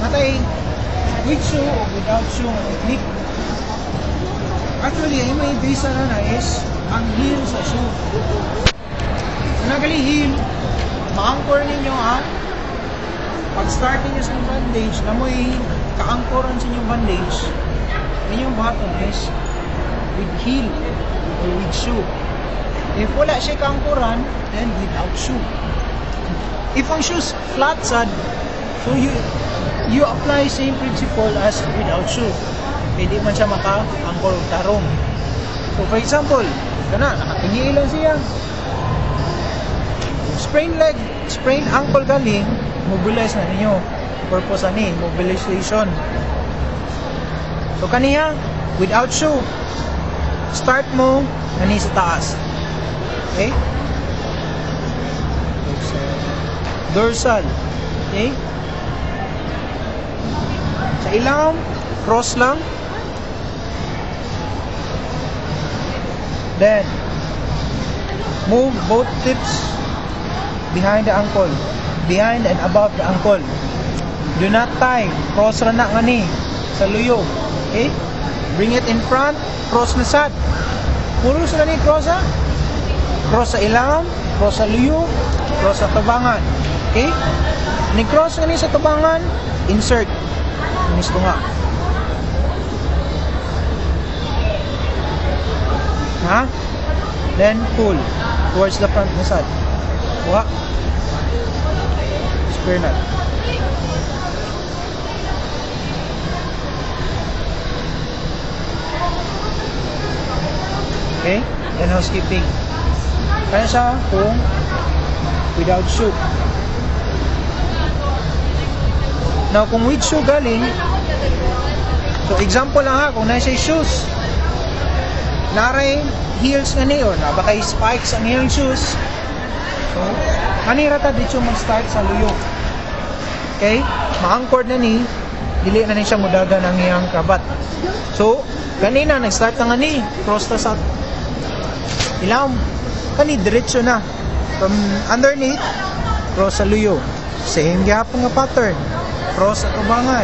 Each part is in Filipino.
natay with shoe o without shoe ang technique. Actually, ay may base na is ang heel sa shoe. Kung nagali heel, ma-anchor ninyo ang pag-start ninyo sa bandage na mo'y ka-anchoran sa inyong bandage. Inyong bottom is with heel or with shoe. If wala siya ka-anchoran, then without shoe. If ang shoes flat sad, so you apply same principle as without shoe. Hindi man siya maka-anchor o tarong. So for example, kana nakatingi lang siya. Sprain leg, sprain ankle galing, mobilize na ninyo. Purpose ani, mobilization. So kaniya, without shoe, start mo nani sa taas. Okay? Dorsal. Okay? Sa ilang, cross lang. Then, move both tips behind the ankle. Behind and above the ankle. Do not tie. Cross ra na ngani sa luyo. Okay? Bring it in front. Cross na sad. Puro sa ni cross ha? Cross sa ilang, cross sa luyo, cross sa tabangan. Okay? Ni-cross nga ni sa tabangan, insert. Gusto nga. Ha? Then, pull towards the front na sad. Kuha. Square knot. Okay? Then, housekeeping. Kaya siya kung without shoe. Now, kung with shoe galing, so example lang ha, kung nasa shoes, naray heels nga ni, or nabakay spikes ang iyong shoes, so, kanira ta dito mag-start sa luyo. Okay? Ma-anchored na ni, dili na siya mudaga ng iyang kabat. So, kanina, nag-start na nga ni, cross ta sa ilang, kani, diretso na. From underneath, cross sa luyo. Same gapon nga pattern. Cross sa tubangan.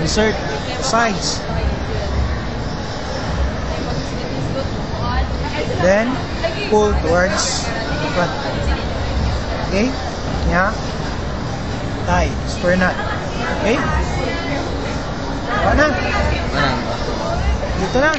Insert sides. Then, pull towards the front. Okay? Nya. Tie. Square knot. Okay? Wala na. Dito na.